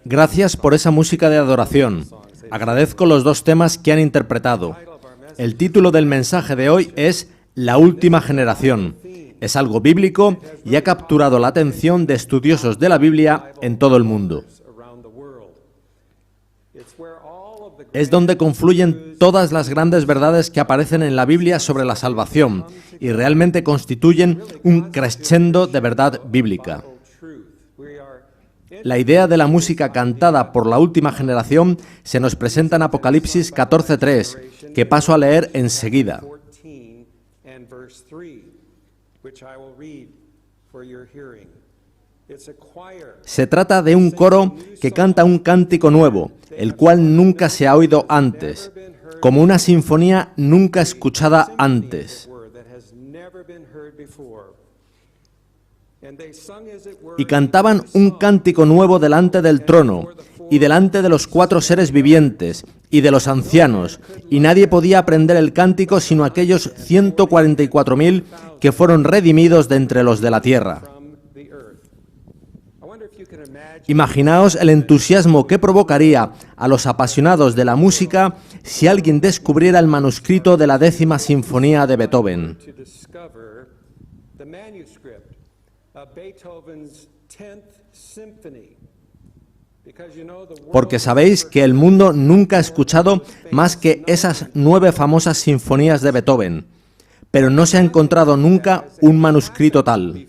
Gracias por esa música de adoración. Agradezco los dos temas que han interpretado. El título del mensaje de hoy es La última generación. Es algo bíblico y ha capturado la atención de estudiosos de la Biblia en todo el mundo. Es donde confluyen todas las grandes verdades que aparecen en la Biblia sobre la salvación y realmente constituyen un crescendo de verdad bíblica. La idea de la música cantada por la última generación se nos presenta en Apocalipsis 14:3, que paso a leer enseguida. Se trata de un coro que canta un cántico nuevo, el cual nunca se ha oído antes, como una sinfonía nunca escuchada antes. Y cantaban un cántico nuevo delante del trono, y delante de los 4 seres vivientes, y de los ancianos, y nadie podía aprender el cántico sino aquellos 144.000 que fueron redimidos de entre los de la tierra. Imaginaos el entusiasmo que provocaría a los apasionados de la música si alguien descubriera el manuscrito de la 10ª Sinfonía de Beethoven. Porque sabéis que el mundo nunca ha escuchado más que esas 9 famosas sinfonías de Beethoven, pero no se ha encontrado nunca un manuscrito tal.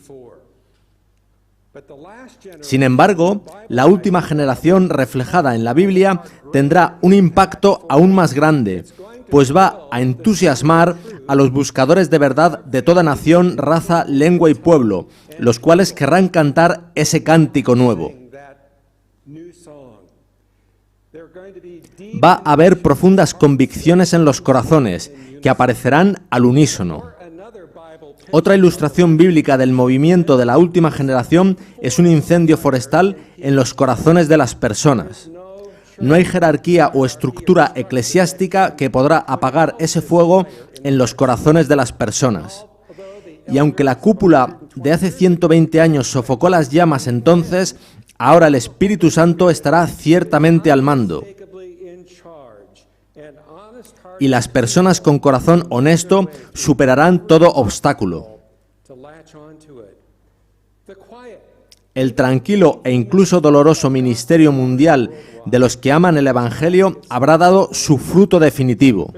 Sin embargo, la última generación reflejada en la Biblia tendrá un impacto aún más grande, pues va a entusiasmar a los buscadores de verdad de toda nación, raza, lengua y pueblo, los cuales querrán cantar ese cántico nuevo. Va a haber profundas convicciones en los corazones, que aparecerán al unísono. Otra ilustración bíblica del movimiento de la última generación es un incendio forestal en los corazones de las personas. No hay jerarquía o estructura eclesiástica que podrá apagar ese fuego en los corazones de las personas. Y aunque la cúpula de hace 120 años sofocó las llamas entonces, ahora el Espíritu Santo estará ciertamente al mando. Y las personas con corazón honesto superarán todo obstáculo. El tranquilo e incluso doloroso ministerio mundial de los que aman el Evangelio habrá dado su fruto definitivo.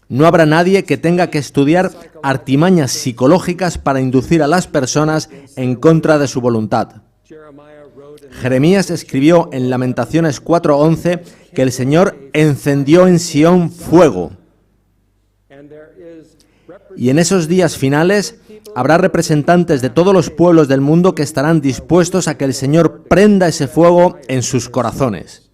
No habrá nadie que tenga que estudiar artimañas psicológicas para inducir a las personas en contra de su voluntad. Jeremías escribió en Lamentaciones 4:11 que el Señor encendió en Sión fuego. Y en esos días finales habrá representantes de todos los pueblos del mundo que estarán dispuestos a que el Señor prenda ese fuego en sus corazones.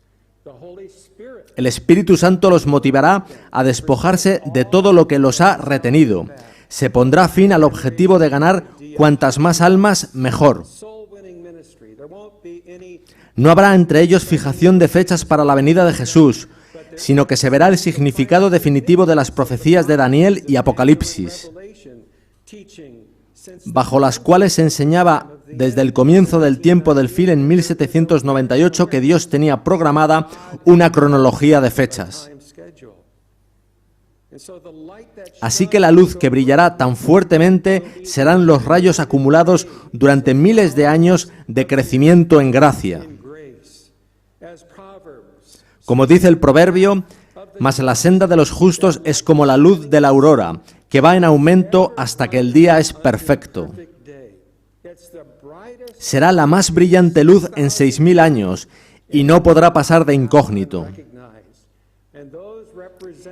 El Espíritu Santo los motivará a despojarse de todo lo que los ha retenido. Se pondrá fin al objetivo de ganar cuantas más almas, mejor. No habrá entre ellos fijación de fechas para la venida de Jesús, sino que se verá el significado definitivo de las profecías de Daniel y Apocalipsis, bajo las cuales se enseñaba desde el comienzo del tiempo del fin en 1798 que Dios tenía programada una cronología de fechas. Así que la luz que brillará tan fuertemente serán los rayos acumulados durante miles de años de crecimiento en gracia. Como dice el proverbio, mas la senda de los justos es como la luz de la aurora, que va en aumento hasta que el día es perfecto. Será la más brillante luz en 6.000 años, y no podrá pasar de incógnito.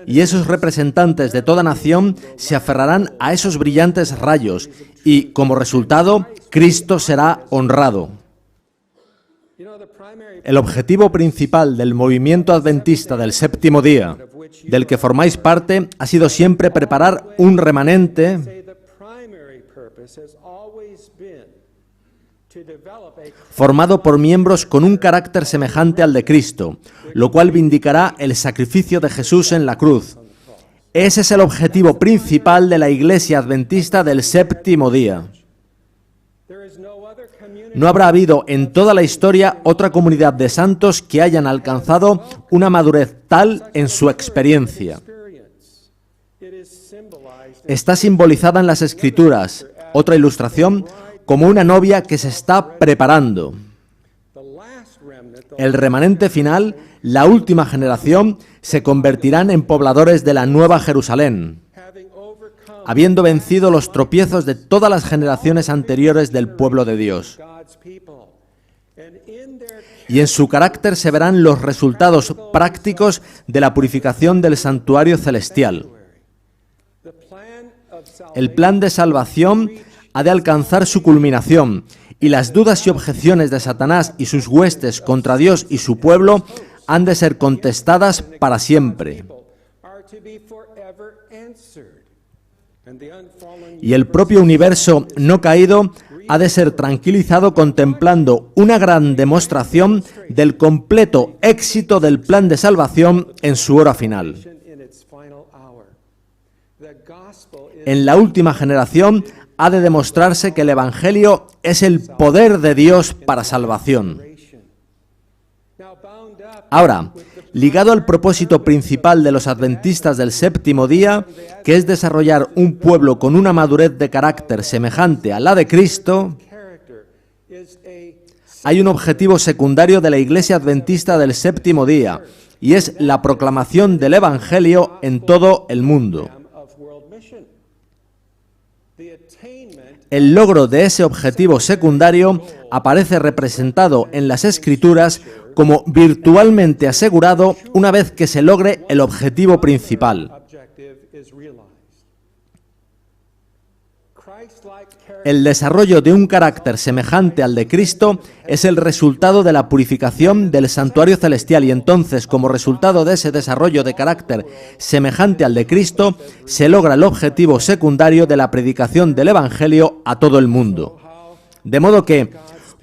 Y esos representantes de toda nación se aferrarán a esos brillantes rayos, y como resultado, Cristo será honrado. El objetivo principal del movimiento adventista del séptimo día, del que formáis parte, ha sido siempre preparar un remanente formado por miembros con un carácter semejante al de Cristo, lo cual vindicará el sacrificio de Jesús en la cruz. Ese es el objetivo principal de la Iglesia Adventista del séptimo día. No habrá habido en toda la historia otra comunidad de santos que hayan alcanzado una madurez tal en su experiencia. Está simbolizada en las Escrituras, otra ilustración, como una novia que se está preparando. El remanente final, la última generación, se convertirán en pobladores de la Nueva Jerusalén, habiendo vencido los tropiezos de todas las generaciones anteriores del pueblo de Dios. Y en su carácter se verán los resultados prácticos de la purificación del santuario celestial. El plan de salvación ha de alcanzar su culminación, y las dudas y objeciones de Satanás y sus huestes contra Dios y su pueblo han de ser contestadas para siempre. Y el propio universo no caído ha de ser tranquilizado contemplando una gran demostración del completo éxito del plan de salvación en su hora final. En la última generación ha de demostrarse que el Evangelio es el poder de Dios para salvación. Ahora, ligado al propósito principal de los adventistas del séptimo día, que es desarrollar un pueblo con una madurez de carácter semejante a la de Cristo, hay un objetivo secundario de la Iglesia Adventista del séptimo día, y es la proclamación del Evangelio en todo el mundo. El logro de ese objetivo secundario aparece representado en las Escrituras como virtualmente asegurado una vez que se logre el objetivo principal. El desarrollo de un carácter semejante al de Cristo es el resultado de la purificación del santuario celestial, y entonces, como resultado de ese desarrollo de carácter semejante al de Cristo, se logra el objetivo secundario de la predicación del Evangelio a todo el mundo. De modo que,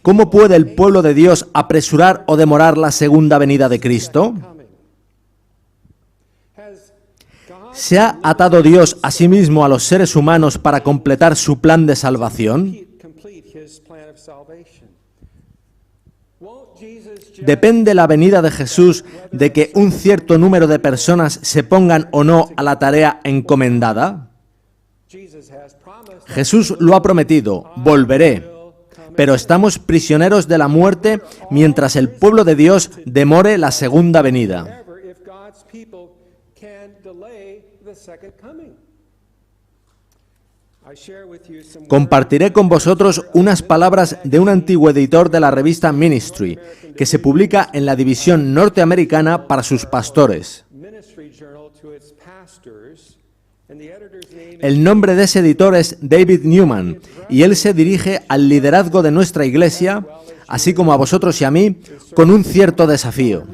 ¿cómo puede el pueblo de Dios apresurar o demorar la segunda venida de Cristo? ¿Se ha atado Dios a sí mismo a los seres humanos para completar su plan de salvación? ¿Depende la venida de Jesús de que un cierto número de personas se pongan o no a la tarea encomendada? Jesús lo ha prometido: volveré. Pero estamos prisioneros de la muerte mientras el pueblo de Dios demore la segunda venida. Compartiré con vosotros unas palabras de un antiguo editor de la revista Ministry, que se publica en la división norteamericana para sus pastores. El nombre de ese editor es David Newman, y él se dirige al liderazgo de nuestra iglesia, así como a vosotros y a mí, con un cierto desafío.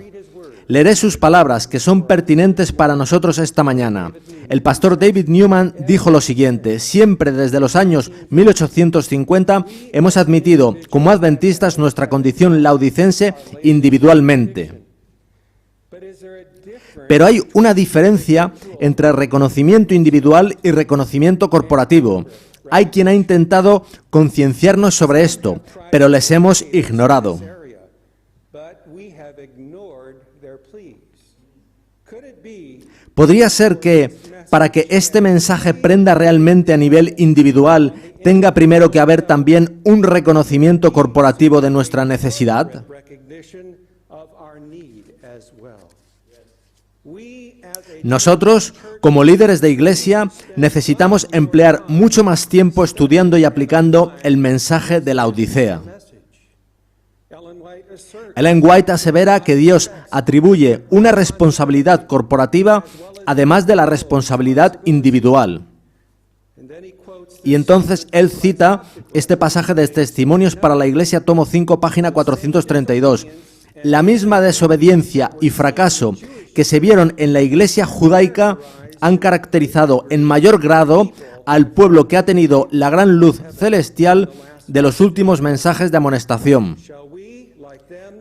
Leeré sus palabras, que son pertinentes para nosotros esta mañana. El pastor David Newman dijo lo siguiente: siempre desde los años 1850 hemos admitido como adventistas nuestra condición laodicense individualmente. Pero hay una diferencia entre reconocimiento individual y reconocimiento corporativo. Hay quien ha intentado concienciarnos sobre esto, pero les hemos ignorado. ¿Podría ser que, para que este mensaje prenda realmente a nivel individual, tenga primero que haber también un reconocimiento corporativo de nuestra necesidad? Nosotros, como líderes de iglesia, necesitamos emplear mucho más tiempo estudiando y aplicando el mensaje de la Odisea. Ellen White asevera que Dios atribuye una responsabilidad corporativa además de la responsabilidad individual. Y entonces él cita este pasaje de Testimonios para la Iglesia, tomo 5, página 432. La misma desobediencia y fracaso que se vieron en la Iglesia judaica han caracterizado en mayor grado al pueblo que ha tenido la gran luz celestial de los últimos mensajes de amonestación.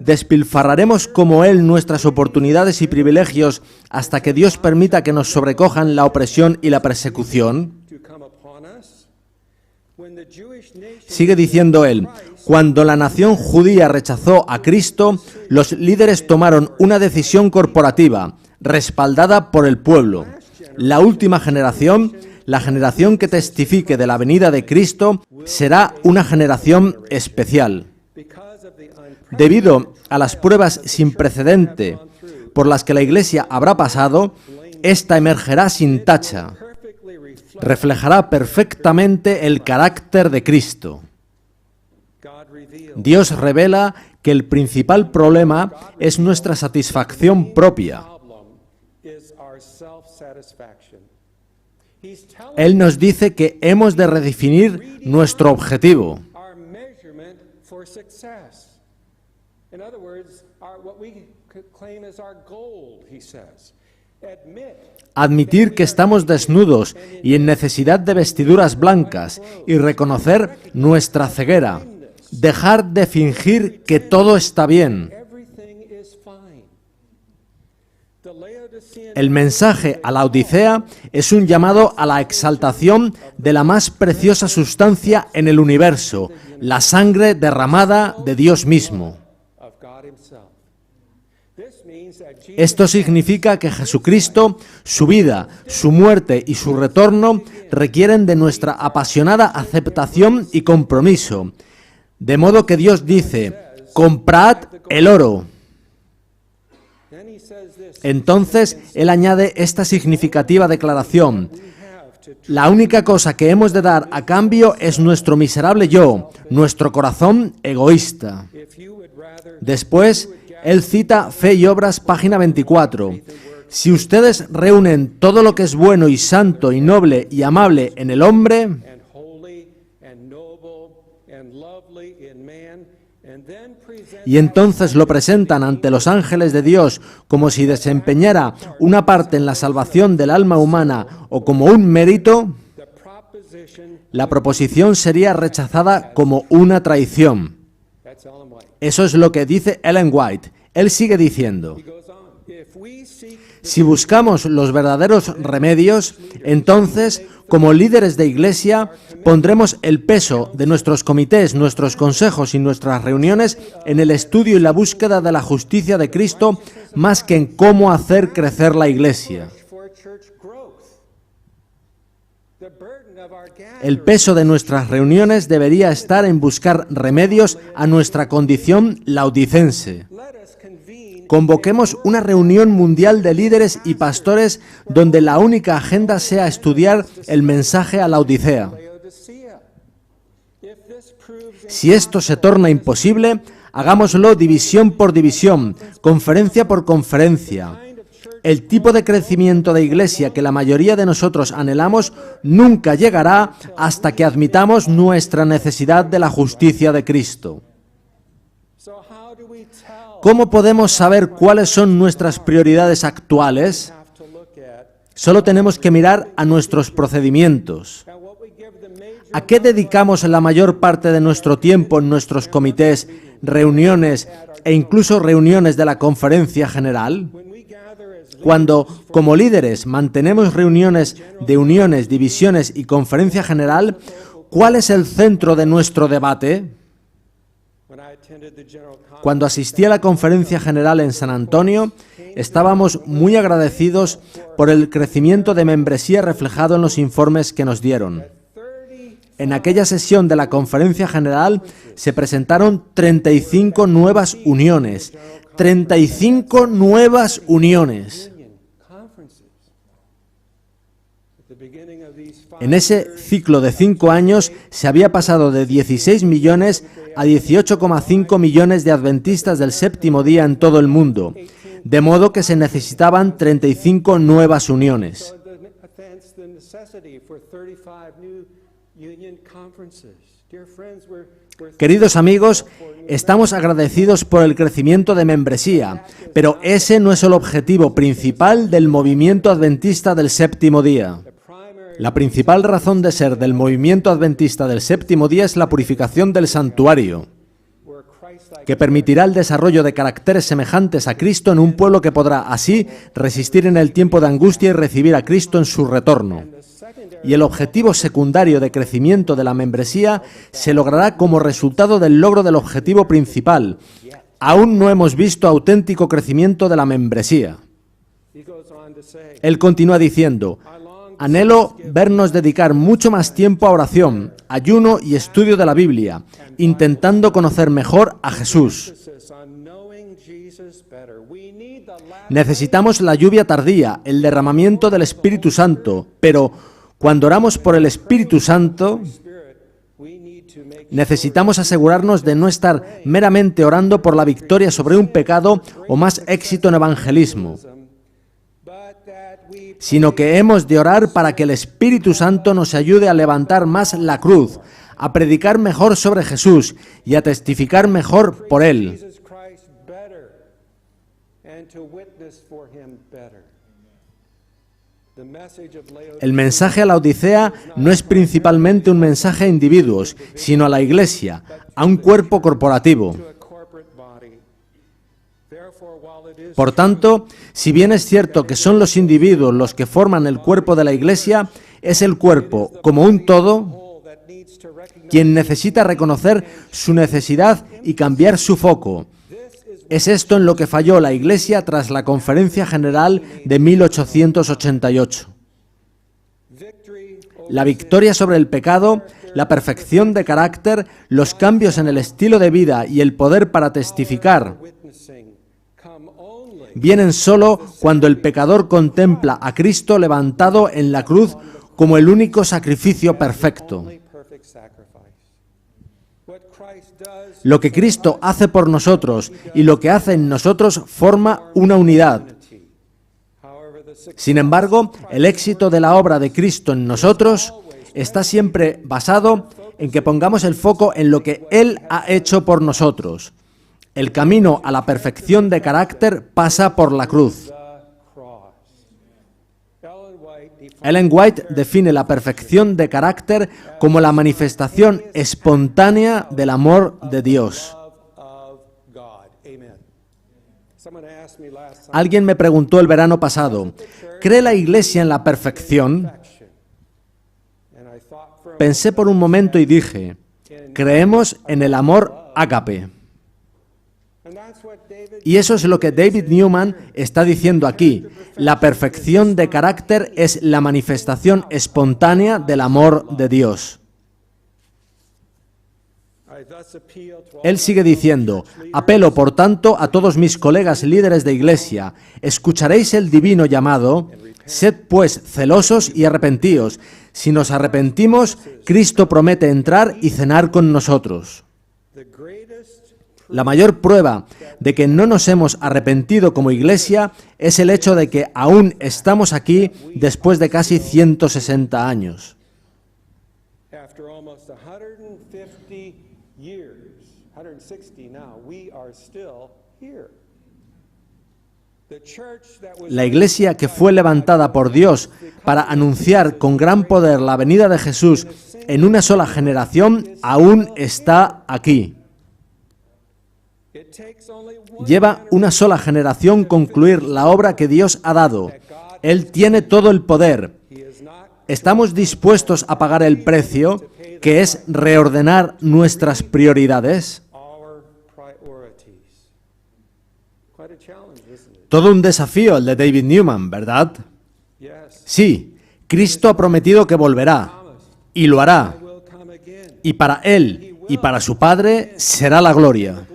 ¿Despilfarraremos como Él nuestras oportunidades y privilegios hasta que Dios permita que nos sobrecojan la opresión y la persecución? Sigue diciendo él: Cuando la nación judía rechazó a Cristo, los líderes tomaron una decisión corporativa, respaldada por el pueblo. La última generación, la generación que testifique de la venida de Cristo, será una generación especial. Debido a las pruebas sin precedente por las que la Iglesia habrá pasado, esta emergerá sin tacha. Reflejará perfectamente el carácter de Cristo. Dios revela que el principal problema es nuestra satisfacción propia. Él nos dice que hemos de redefinir nuestro objetivo. Admitir que estamos desnudos y en necesidad de vestiduras blancas y reconocer nuestra ceguera. Dejar de fingir que todo está bien. El mensaje a la Odisea es un llamado a la exaltación de la más preciosa sustancia en el universo, la sangre derramada de Dios mismo. Esto significa que Jesucristo, su vida, su muerte y su retorno requieren de nuestra apasionada aceptación y compromiso. De modo que Dios dice, comprad el oro. Entonces, Él añade esta significativa declaración. La única cosa que hemos de dar a cambio es nuestro miserable yo, nuestro corazón egoísta. Después, Él cita Fe y Obras, página 24. Si ustedes reúnen todo lo que es bueno y santo y noble y amable en el hombre, y entonces lo presentan ante los ángeles de Dios como si desempeñara una parte en la salvación del alma humana o como un mérito, la proposición sería rechazada como una traición. Eso es lo que dice Ellen White. Él sigue diciendo, si buscamos los verdaderos remedios, entonces, como líderes de iglesia, pondremos el peso de nuestros comités, nuestros consejos y nuestras reuniones en el estudio y la búsqueda de la justicia de Cristo, más que en cómo hacer crecer la iglesia. El peso de nuestras reuniones debería estar en buscar remedios a nuestra condición laodicense. Convoquemos una reunión mundial de líderes y pastores donde la única agenda sea estudiar el mensaje a la Odisea. Si esto se torna imposible, hagámoslo división por división, conferencia por conferencia. El tipo de crecimiento de iglesia que la mayoría de nosotros anhelamos nunca llegará hasta que admitamos nuestra necesidad de la justicia de Cristo. ¿Cómo podemos saber cuáles son nuestras prioridades actuales? Solo tenemos que mirar a nuestros procedimientos. ¿A qué dedicamos la mayor parte de nuestro tiempo en nuestros comités, reuniones e incluso reuniones de la conferencia general? Cuando, como líderes, mantenemos reuniones de uniones, divisiones y conferencia general, ¿cuál es el centro de nuestro debate? Cuando asistí a la conferencia general en San Antonio, estábamos muy agradecidos por el crecimiento de membresía reflejado en los informes que nos dieron. En aquella sesión de la conferencia general se presentaron 35 nuevas uniones. 35 nuevas uniones. En ese ciclo de 5 años se había pasado de 16 millones a 18,5 millones de adventistas del séptimo día en todo el mundo, de modo que se necesitaban 35 nuevas uniones. Queridos amigos, estamos agradecidos por el crecimiento de membresía, pero ese no es el objetivo principal del movimiento adventista del séptimo día. La principal razón de ser del movimiento adventista del séptimo día es la purificación del santuario, que permitirá el desarrollo de caracteres semejantes a Cristo en un pueblo que podrá así resistir en el tiempo de angustia y recibir a Cristo en su retorno. y el objetivo secundario de crecimiento de la membresía se logrará como resultado del logro del objetivo principal. Aún no hemos visto auténtico crecimiento de la membresía. Él continúa diciendo: anhelo vernos dedicar mucho más tiempo a oración, ayuno y estudio de la Biblia, intentando conocer mejor a Jesús. Necesitamos la lluvia tardía, el derramamiento del Espíritu Santo, pero cuando oramos por el Espíritu Santo, necesitamos asegurarnos de no estar meramente orando por la victoria sobre un pecado o más éxito en evangelismo, sino que hemos de orar para que el Espíritu Santo nos ayude a levantar más la cruz, a predicar mejor sobre Jesús y a testificar mejor por Él. El mensaje a la Odisea no es principalmente un mensaje a individuos, sino a la Iglesia, a un cuerpo corporativo. Por tanto, si bien es cierto que son los individuos los que forman el cuerpo de la Iglesia, es el cuerpo, como un todo, quien necesita reconocer su necesidad y cambiar su foco. Es esto en lo que falló la Iglesia tras la Conferencia General de 1888. La victoria sobre el pecado, la perfección de carácter, los cambios en el estilo de vida y el poder para testificar vienen solo cuando el pecador contempla a Cristo levantado en la cruz como el único sacrificio perfecto. Lo que Cristo hace por nosotros y lo que hace en nosotros forma una unidad. Sin embargo, el éxito de la obra de Cristo en nosotros está siempre basado en que pongamos el foco en lo que Él ha hecho por nosotros. El camino a la perfección de carácter pasa por la cruz. Ellen White define la perfección de carácter como la manifestación espontánea del amor de Dios. Alguien me preguntó el verano pasado, ¿cree la Iglesia en la perfección? Pensé por un momento y dije, creemos en el amor ágape. Y eso es lo que David Newman está diciendo aquí. La perfección de carácter es la manifestación espontánea del amor de Dios. Él sigue diciendo, apelo por tanto a todos mis colegas líderes de iglesia, escucharéis el divino llamado, sed pues celosos y arrepentíos. Si nos arrepentimos, Cristo promete entrar y cenar con nosotros. La mayor prueba de que no nos hemos arrepentido como iglesia es el hecho de que aún estamos aquí después de casi 160 años. La iglesia que fue levantada por Dios para anunciar con gran poder la venida de Jesús en una sola generación aún está aquí. Lleva una sola generación concluir la obra que Dios ha dado. Él tiene todo el poder. ¿Estamos dispuestos a pagar el precio, que es reordenar nuestras prioridades? Todo un desafío el de David Newman, ¿verdad? Sí, Cristo ha prometido que volverá, y lo hará. Y para Él y para su Padre será la gloria.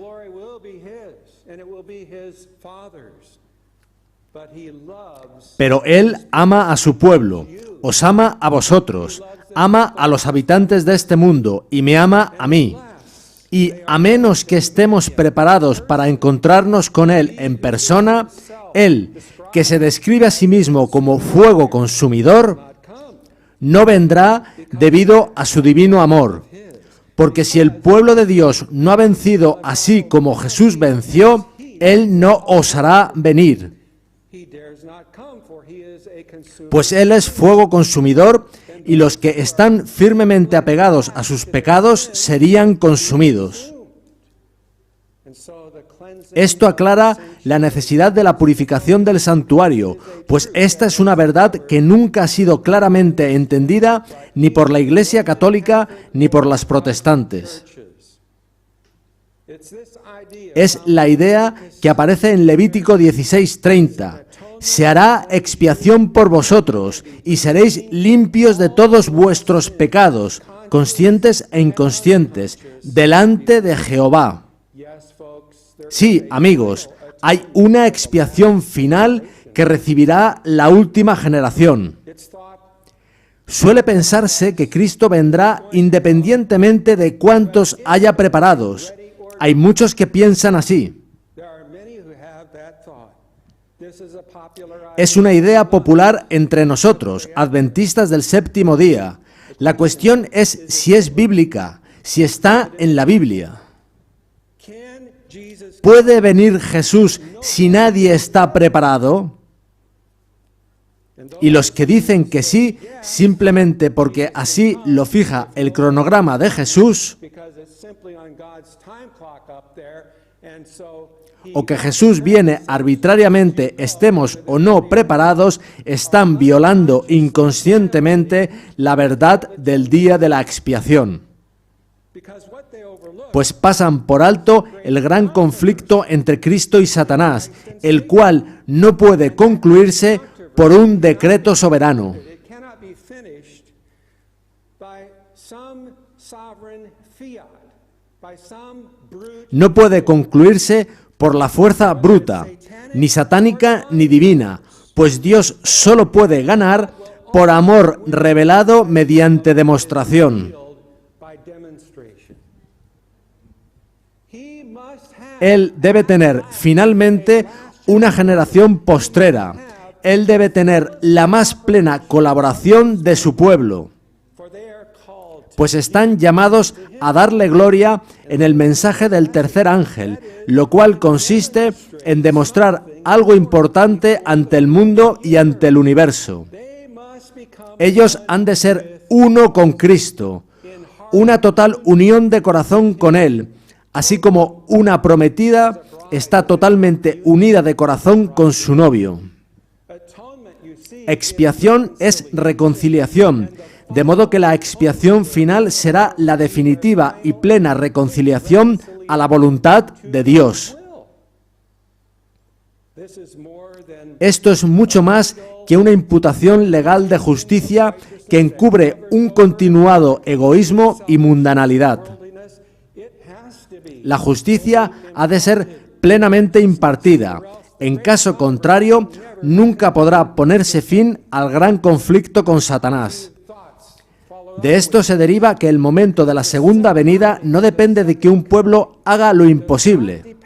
Pero Él ama a su pueblo, os ama a vosotros, ama a los habitantes de este mundo y me ama a mí. Y a menos que estemos preparados para encontrarnos con Él en persona, Él, que se describe a sí mismo como fuego consumidor, no vendrá debido a su divino amor. Porque si el pueblo de Dios no ha vencido así como Jesús venció, Él no osará venir. Pues Él es fuego consumidor y los que están firmemente apegados a sus pecados serían consumidos. Esto aclara la necesidad de la purificación del santuario, pues esta es una verdad que nunca ha sido claramente entendida ni por la Iglesia católica ni por las protestantes. Es la idea que aparece en Levítico 16:30. Se hará expiación por vosotros y seréis limpios de todos vuestros pecados, conscientes e inconscientes, delante de Jehová. Sí, amigos, hay una expiación final que recibirá la última generación. Suele pensarse que Cristo vendrá independientemente de cuántos haya preparados. Hay muchos que piensan así. Es una idea popular entre nosotros, adventistas del séptimo día. La cuestión es si es bíblica, si está en la Biblia. ¿Puede venir Jesús si nadie está preparado? Y los que dicen que sí, simplemente porque así lo fija el cronograma de Jesús, o que Jesús viene arbitrariamente, estemos o no preparados, están violando inconscientemente la verdad del día de la expiación. Pues pasan por alto el gran conflicto entre Cristo y Satanás, el cual no puede concluirse por un decreto soberano. No puede concluirse por la fuerza bruta, ni satánica ni divina, pues Dios solo puede ganar por amor revelado mediante demostración. Él debe tener finalmente una generación postrera. Él debe tener la más plena colaboración de su pueblo, pues están llamados a darle gloria en el mensaje del tercer ángel, lo cual consiste en demostrar algo importante ante el mundo y ante el universo. Ellos han de ser uno con Cristo, una total unión de corazón con Él, así como una prometida está totalmente unida de corazón con su novio. Expiación es reconciliación, de modo que la expiación final será la definitiva y plena reconciliación a la voluntad de Dios. Esto es mucho más que una imputación legal de justicia que encubre un continuado egoísmo y mundanalidad. La justicia ha de ser plenamente impartida. En caso contrario, nunca podrá ponerse fin al gran conflicto con Satanás. De esto se deriva que el momento de la segunda venida no depende de que un pueblo haga lo imposible,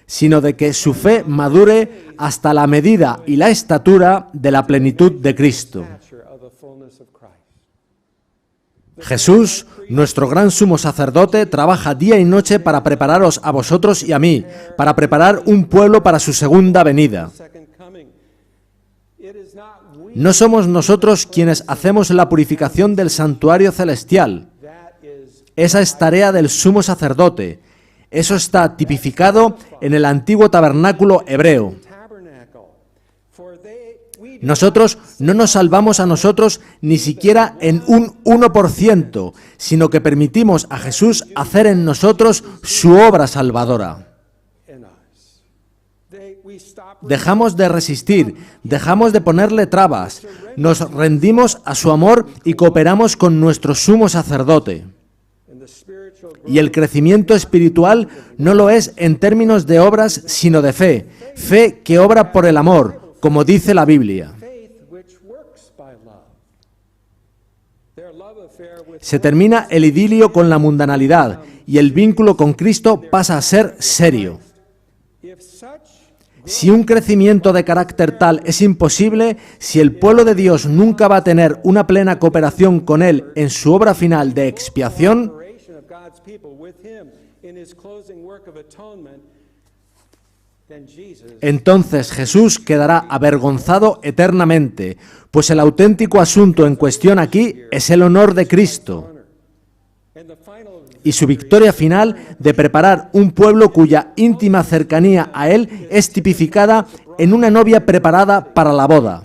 sino de que su fe madure hasta la medida y la estatura de la plenitud de Cristo. Jesús, nuestro gran sumo sacerdote, trabaja día y noche para prepararos a vosotros y a mí, para preparar un pueblo para su segunda venida. No somos nosotros quienes hacemos la purificación del santuario celestial. Esa es tarea del sumo sacerdote. Eso está tipificado en el antiguo tabernáculo hebreo. Nosotros no nos salvamos a nosotros ni siquiera en un 1%, sino que permitimos a Jesús hacer en nosotros su obra salvadora. Dejamos de resistir, dejamos de ponerle trabas, nos rendimos a su amor y cooperamos con nuestro sumo sacerdote. Y el crecimiento espiritual no lo es en términos de obras, sino de fe, fe que obra por el amor, como dice la Biblia. Se termina el idilio con la mundanalidad y el vínculo con Cristo pasa a ser serio. Si un crecimiento de carácter tal es imposible, si el pueblo de Dios nunca va a tener una plena cooperación con Él en su obra final de expiación, entonces Jesús quedará avergonzado eternamente, pues el auténtico asunto en cuestión aquí es el honor de Cristo. y su victoria final de preparar un pueblo cuya íntima cercanía a Él es tipificada en una novia preparada para la boda.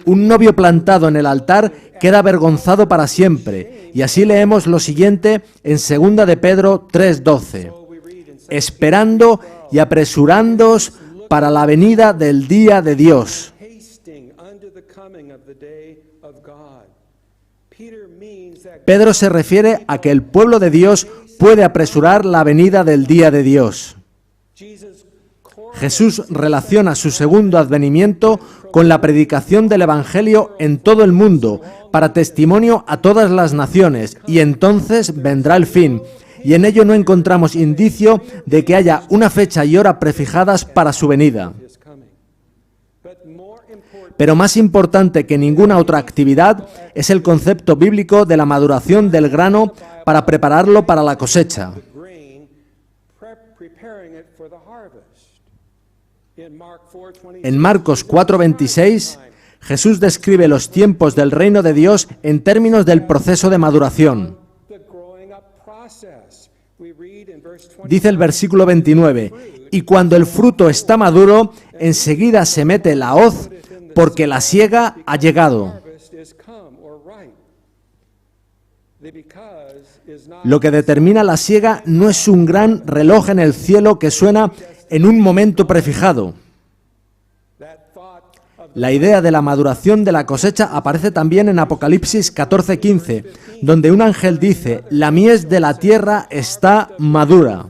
Un novio plantado en el altar queda avergonzado para siempre. Y así leemos lo siguiente en 2 de Pedro 3:12. Esperando y apresurándoos para la venida del día de Dios. Pedro se refiere a que el pueblo de Dios puede apresurar la venida del día de Dios. Jesús relaciona su segundo advenimiento con la predicación del Evangelio en todo el mundo, para testimonio a todas las naciones, y entonces vendrá el fin. Y en ello no encontramos indicio de que haya una fecha y hora prefijadas para su venida. Pero más importante que ninguna otra actividad es el concepto bíblico de la maduración del grano para prepararlo para la cosecha. En Marcos 4:26, Jesús describe los tiempos del reino de Dios en términos del proceso de maduración. Dice el versículo 29, y cuando el fruto está maduro, enseguida se mete la hoz, porque la siega ha llegado. Lo que determina la siega no es un gran reloj en el cielo que suena en un momento prefijado. La idea de la maduración de la cosecha aparece también en Apocalipsis 14:15, donde un ángel dice, la mies de la tierra está madura.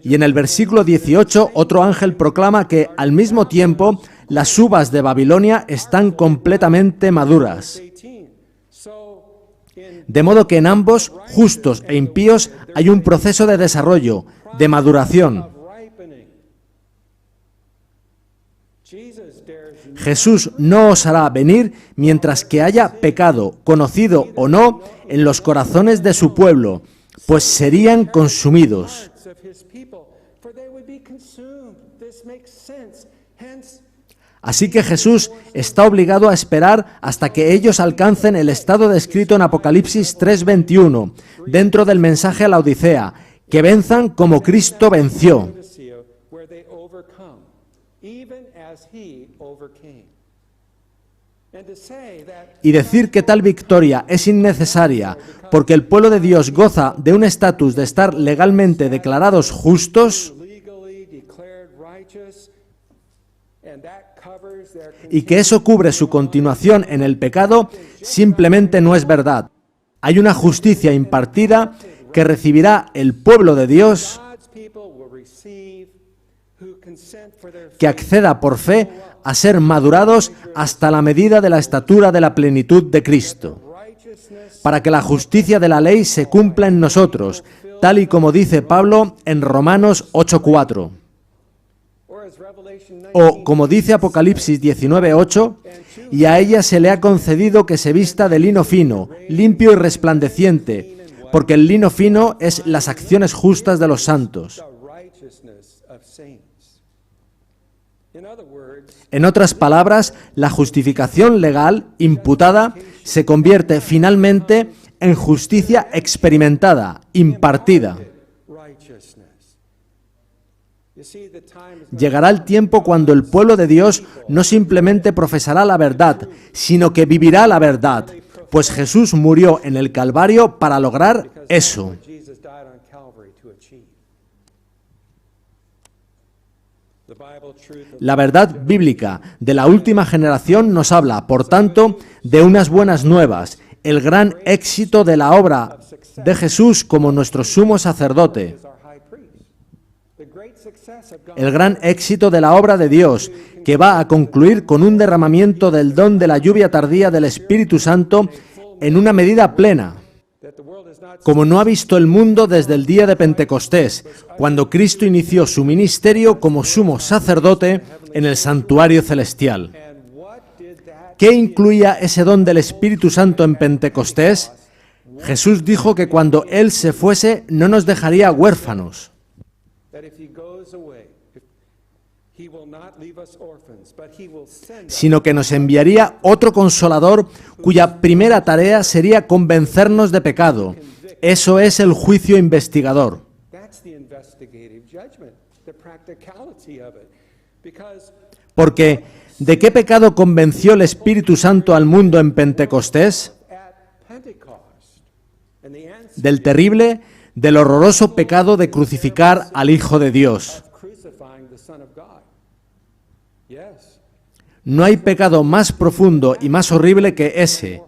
Y en el versículo 18, otro ángel proclama que, al mismo tiempo, las uvas de Babilonia están completamente maduras. De modo que en ambos, justos e impíos, hay un proceso de desarrollo, de maduración. Jesús no osará venir mientras que haya pecado, conocido o no, en los corazones de su pueblo, pues serían consumidos. Así que Jesús está obligado a esperar hasta que ellos alcancen el estado descrito en Apocalipsis 3:21, dentro del mensaje a la Odisea, que venzan como Cristo venció. Y decir que tal victoria es innecesaria porque el pueblo de Dios goza de un estatus de estar legalmente declarados justos y que eso cubre su continuación en el pecado, simplemente no es verdad. Hay una justicia impartida que recibirá el pueblo de Dios que acceda por fe a ser madurados hasta la medida de la estatura de la plenitud de Cristo, para que la justicia de la ley se cumpla en nosotros, tal y como dice Pablo en Romanos 8:4. O, como dice Apocalipsis 19:8, y a ella se le ha concedido que se vista de lino fino, limpio y resplandeciente, porque el lino fino es las acciones justas de los santos. En otras palabras, la justificación legal imputada se convierte finalmente en justicia experimentada, impartida. Llegará el tiempo cuando el pueblo de Dios no simplemente profesará la verdad, sino que vivirá la verdad, pues Jesús murió en el Calvario para lograr eso. La verdad bíblica de la última generación nos habla, por tanto, de unas buenas nuevas, el gran éxito de la obra de Jesús como nuestro sumo sacerdote, el gran éxito de la obra de Dios, que va a concluir con un derramamiento del don de la lluvia tardía del Espíritu Santo en una medida plena, como no ha visto el mundo desde el día de Pentecostés, cuando Cristo inició su ministerio como sumo sacerdote en el santuario celestial. ¿Qué incluía ese don del Espíritu Santo en Pentecostés? Jesús dijo que cuando Él se fuese no nos dejaría huérfanos. sino que nos enviaría otro Consolador cuya primera tarea sería convencernos de pecado. Eso es el juicio investigador. Porque, ¿de qué pecado convenció el Espíritu Santo al mundo en Pentecostés? Del terrible, del horroroso pecado de crucificar al Hijo de Dios. No hay pecado más profundo y más horrible que ese.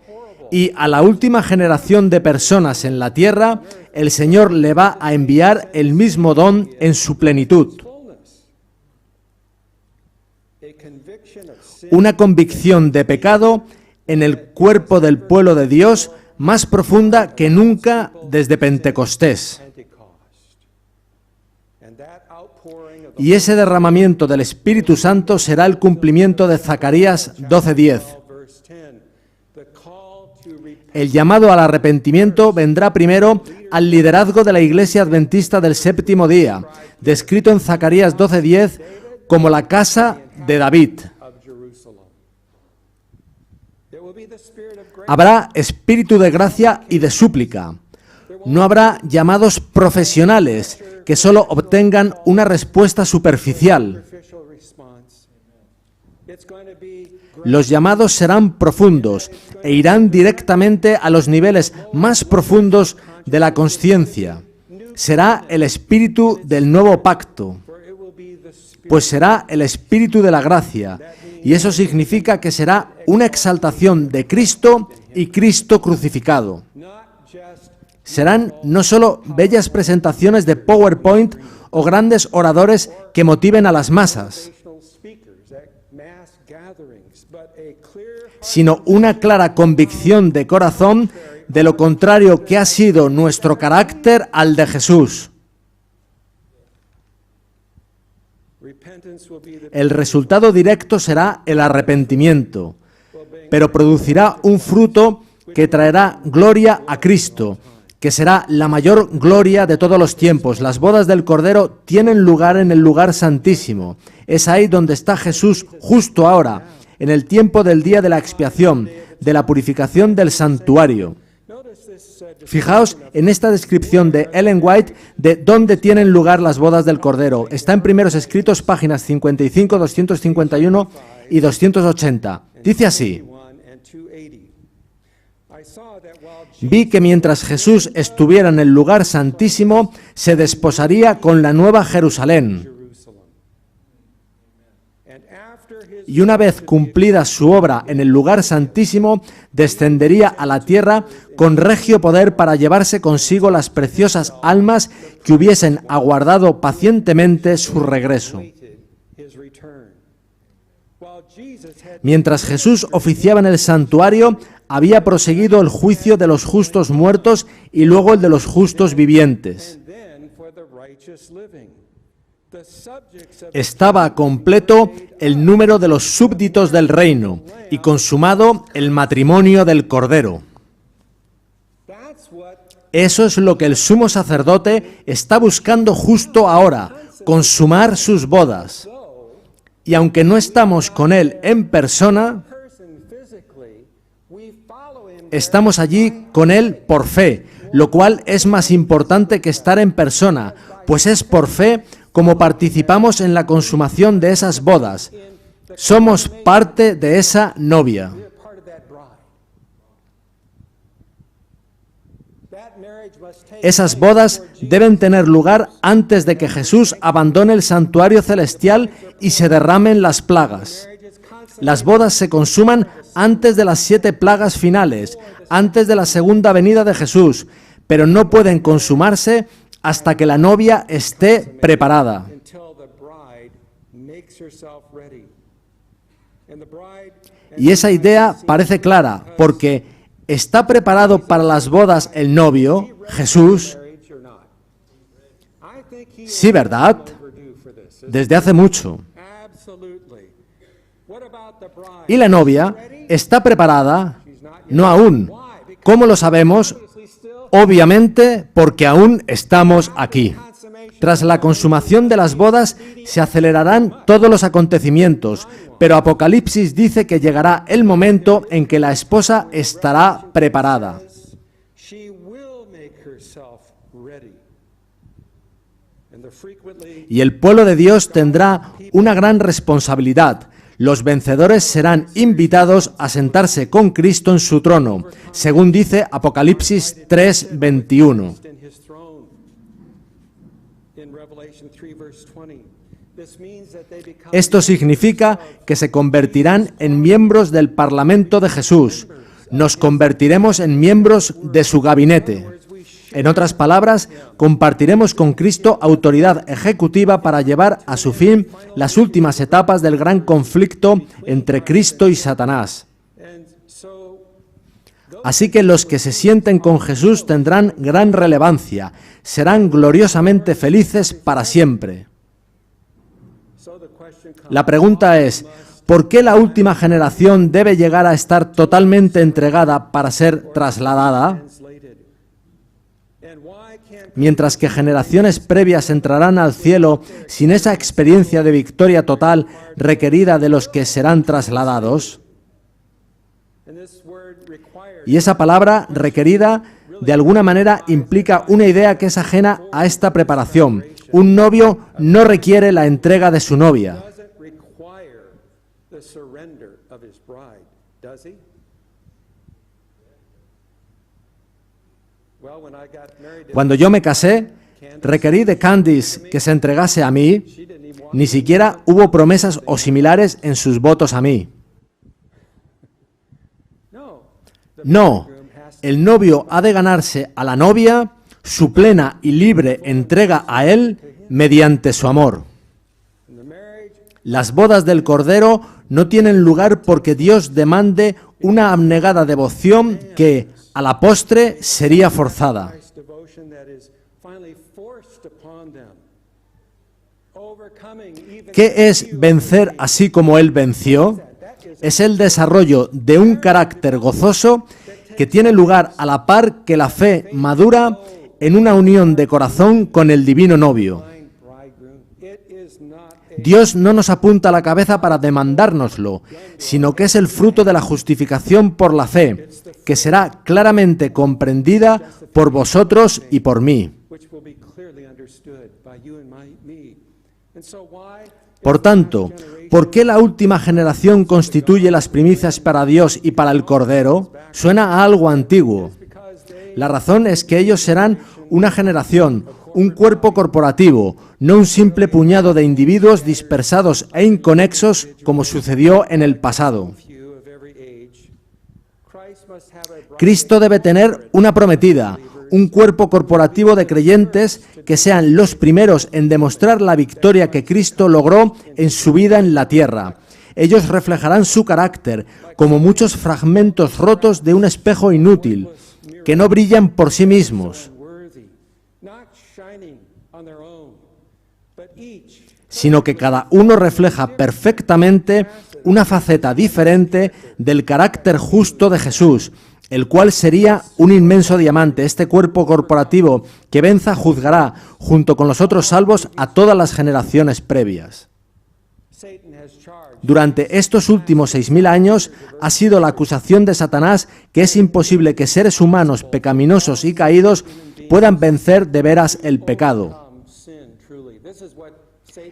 Y a la última generación de personas en la tierra, el Señor le va a enviar el mismo don en su plenitud. Una convicción de pecado en el cuerpo del pueblo de Dios más profunda que nunca desde Pentecostés. Y ese derramamiento del Espíritu Santo será el cumplimiento de Zacarías 12:10. El llamado al arrepentimiento vendrá primero al liderazgo de la Iglesia Adventista del Séptimo Día, descrito en Zacarías 12:10 como la casa de David. Habrá espíritu de gracia y de súplica. No habrá llamados profesionales que solo obtengan una respuesta superficial. Los llamados serán profundos e irán directamente a los niveles más profundos de la consciencia. Será el espíritu del nuevo pacto, pues será el espíritu de la gracia, y eso significa que será una exaltación de Cristo y Cristo crucificado. Serán no solo bellas presentaciones de PowerPoint o grandes oradores que motiven a las masas, sino una clara convicción de corazón de lo contrario que ha sido nuestro carácter al de Jesús. El resultado directo será el arrepentimiento, pero producirá un fruto que traerá gloria a Cristo, que será la mayor gloria de todos los tiempos. Las bodas del Cordero tienen lugar en el lugar santísimo. Es ahí donde está Jesús justo ahora, en el tiempo del día de la expiación, de la purificación del santuario. Fijaos en esta descripción de Ellen White de dónde tienen lugar las bodas del Cordero. Está en Primeros Escritos, páginas 55, 251 y 280. Dice así: vi que mientras Jesús estuviera en el lugar santísimo, se desposaría con la nueva Jerusalén. Y una vez cumplida su obra en el lugar santísimo, descendería a la tierra con regio poder para llevarse consigo las preciosas almas que hubiesen aguardado pacientemente su regreso. Mientras Jesús oficiaba en el santuario, había proseguido el juicio de los justos muertos y luego el de los justos vivientes. Estaba completo el número de los súbditos del reino y consumado el matrimonio del Cordero. Eso es lo que el sumo sacerdote está buscando justo ahora, consumar sus bodas. Y aunque no estamos con él en persona, estamos allí con él por fe, lo cual es más importante que estar en persona, pues es por fe como participamos en la consumación de esas bodas. Somos parte de esa novia. Esas bodas deben tener lugar antes de que Jesús abandone el santuario celestial y se derramen las plagas. Las bodas se consuman antes de las 7 plagas finales, antes de la segunda venida de Jesús, pero no pueden consumarse hasta que la novia esté preparada. Y esa idea parece clara, porque ¿está preparado para las bodas el novio, Jesús? Sí, ¿verdad? Desde hace mucho. ¿Y la novia está preparada? No aún. ¿Cómo lo sabemos? Obviamente porque aún estamos aquí. Tras la consumación de las bodas se acelerarán todos los acontecimientos, pero Apocalipsis dice que llegará el momento en que la esposa estará preparada. Y el pueblo de Dios tendrá una gran responsabilidad. Los vencedores serán invitados a sentarse con Cristo en su trono, según dice Apocalipsis 3:21. Esto significa que se convertirán en miembros del Parlamento de Jesús. Nos convertiremos en miembros de su gabinete. En otras palabras, compartiremos con Cristo autoridad ejecutiva para llevar a su fin las últimas etapas del gran conflicto entre Cristo y Satanás. Así que los que se sienten con Jesús tendrán gran relevancia, serán gloriosamente felices para siempre. La pregunta es, ¿por qué la última generación debe llegar a estar totalmente entregada para ser trasladada? Mientras que generaciones previas entrarán al cielo sin esa experiencia de victoria total requerida de los que serán trasladados. Y esa palabra requerida de alguna manera implica una idea que es ajena a esta preparación. Un novio no requiere la entrega de su novia. Cuando yo me casé, requerí de Candice que se entregase a mí. Ni siquiera hubo promesas o similares en sus votos a mí. No, el novio ha de ganarse a la novia su plena y libre entrega a él mediante su amor. Las bodas del Cordero no tienen lugar porque Dios demande una abnegada devoción que, a la postre, sería forzada. ¿Qué es vencer así como Él venció? Es el desarrollo de un carácter gozoso que tiene lugar a la par que la fe madura en una unión de corazón con el divino novio. Dios no nos apunta a la cabeza para demandárnoslo, sino que es el fruto de la justificación por la fe, que será claramente comprendida por vosotros y por mí. Por tanto, ¿por qué la última generación constituye las primicias para Dios y para el Cordero? Suena a algo antiguo. La razón es que ellos serán una generación, un cuerpo corporativo, no un simple puñado de individuos dispersados e inconexos como sucedió en el pasado. Cristo debe tener una prometida, un cuerpo corporativo de creyentes que sean los primeros en demostrar la victoria que Cristo logró en su vida en la tierra. Ellos reflejarán su carácter como muchos fragmentos rotos de un espejo inútil, que no brillan por sí mismos, sino que cada uno refleja perfectamente una faceta diferente del carácter justo de Jesús, el cual sería un inmenso diamante. Este cuerpo corporativo que venza juzgará, junto con los otros salvos, a todas las generaciones previas. Durante estos últimos 6.000 años ha sido la acusación de Satanás que es imposible que seres humanos pecaminosos y caídos puedan vencer de veras el pecado.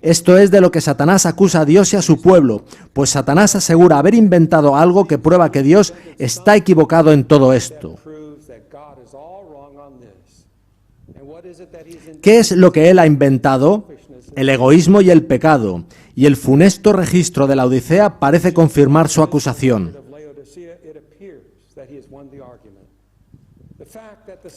Esto es de lo que Satanás acusa a Dios y a su pueblo, pues Satanás asegura haber inventado algo que prueba que Dios está equivocado en todo esto. ¿Qué es lo que él ha inventado? El egoísmo y el pecado, y el funesto registro de la Odisea parece confirmar su acusación.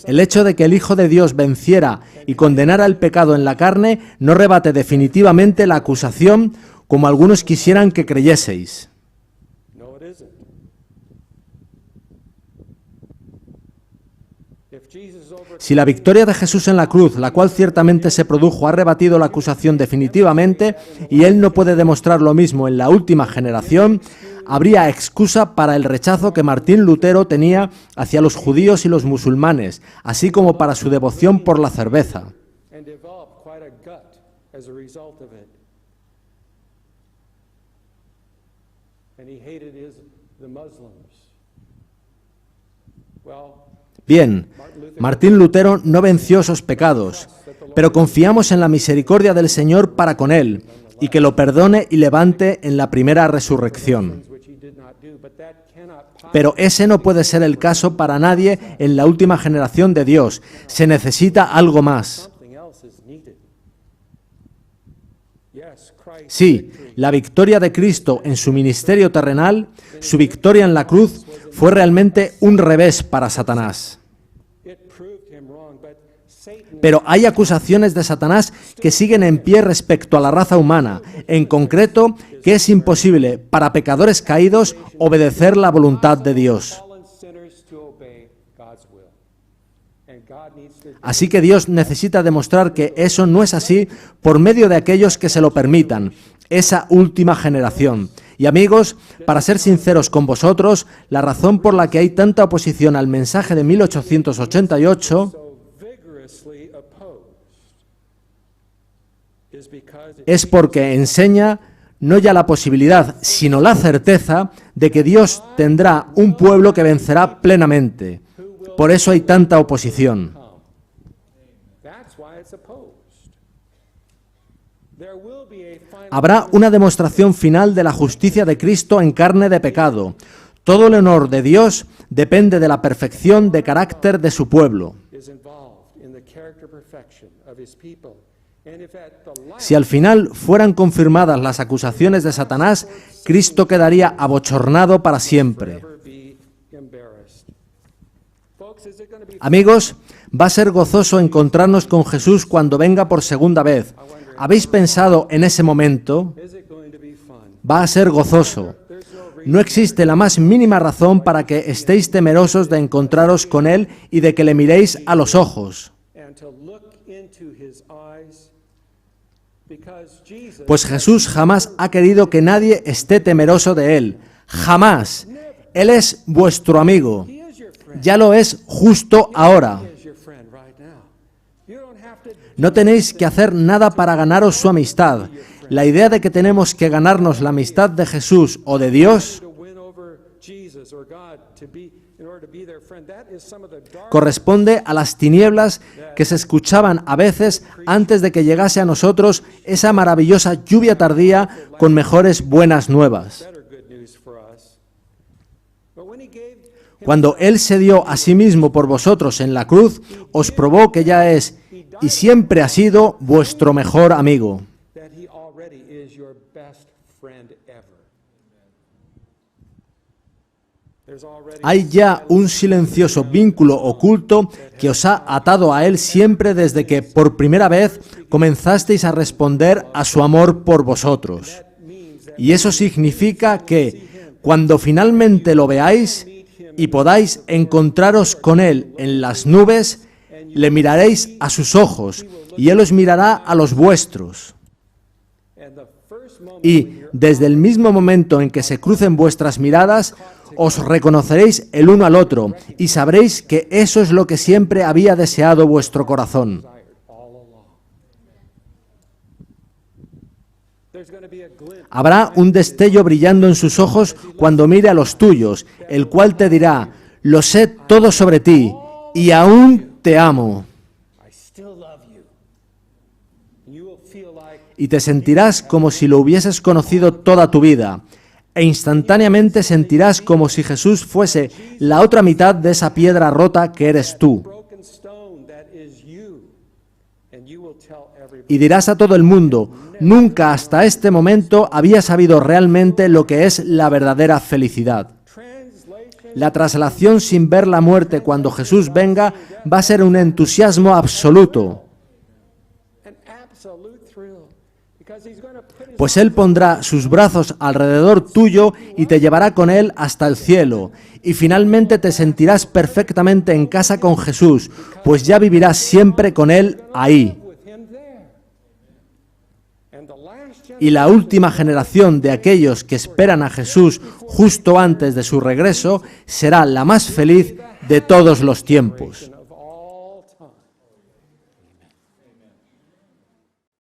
El hecho de que el Hijo de Dios venciera y condenara el pecado en la carne no rebate definitivamente la acusación, como algunos quisieran que creyeseis. Si la victoria de Jesús en la cruz, la cual ciertamente se produjo, ha rebatido la acusación definitivamente, y él no puede demostrar lo mismo en la última generación, habría excusa para el rechazo que Martín Lutero tenía hacia los judíos y los musulmanes, así como para su devoción por la cerveza. quite a gut as a result of it. And he hated the Muslims. Well, Bien, Martín Lutero no venció esos pecados, pero confiamos en la misericordia del Señor para con él, y que lo perdone y levante en la primera resurrección. Pero ese no puede ser el caso para nadie en la última generación de Dios. Se necesita algo más. Sí, la victoria de Cristo en su ministerio terrenal, su victoria en la cruz, fue realmente un revés para Satanás. Pero hay acusaciones de Satanás que siguen en pie respecto a la raza humana, en concreto que es imposible para pecadores caídos obedecer la voluntad de Dios. Así que Dios necesita demostrar que eso no es así por medio de aquellos que se lo permitan, esa última generación. Y amigos, para ser sinceros con vosotros, la razón por la que hay tanta oposición al mensaje de 1888 es porque enseña no ya la posibilidad, sino la certeza de que Dios tendrá un pueblo que vencerá plenamente. Por eso hay tanta oposición. Habrá una demostración final de la justicia de Cristo en carne de pecado. Todo el honor de Dios depende de la perfección de carácter de su pueblo. Si al final fueran confirmadas las acusaciones de Satanás, Cristo quedaría abochornado para siempre. Amigos, va a ser gozoso encontrarnos con Jesús cuando venga por segunda vez. ¿Habéis pensado en ese momento? Va a ser gozoso. No existe la más mínima razón para que estéis temerosos de encontraros con Él y de que le miréis a los ojos. Pues Jesús jamás ha querido que nadie esté temeroso de Él. Jamás. Él es vuestro amigo. Ya lo es justo ahora. No tenéis que hacer nada para ganaros su amistad. La idea de que tenemos que ganarnos la amistad de Jesús o de Dios corresponde a las tinieblas que se escuchaban a veces antes de que llegase a nosotros esa maravillosa lluvia tardía con mejores buenas nuevas. Cuando Él se dio a sí mismo por vosotros en la cruz, os probó que ya es y siempre ha sido vuestro mejor amigo. Hay ya un silencioso vínculo oculto que os ha atado a Él siempre desde que por primera vez comenzasteis a responder a su amor por vosotros. Y eso significa que, cuando finalmente lo veáis y podáis encontraros con Él en las nubes, le miraréis a sus ojos y Él os mirará a los vuestros. Y desde el mismo momento en que se crucen vuestras miradas, os reconoceréis el uno al otro y sabréis que eso es lo que siempre había deseado vuestro corazón. Habrá un destello brillando en sus ojos cuando mire a los tuyos, el cual te dirá: lo sé todo sobre ti y aún te amo. Y te sentirás como si lo hubieses conocido toda tu vida, e instantáneamente sentirás como si Jesús fuese la otra mitad de esa piedra rota que eres tú. Y dirás a todo el mundo: nunca hasta este momento había sabido realmente lo que es la verdadera felicidad. La traslación sin ver la muerte cuando Jesús venga va a ser un entusiasmo absoluto. Pues Él pondrá sus brazos alrededor tuyo y te llevará con Él hasta el cielo. Y finalmente te sentirás perfectamente en casa con Jesús, pues ya vivirás siempre con Él ahí. Y la última generación de aquellos que esperan a Jesús justo antes de su regreso será la más feliz de todos los tiempos.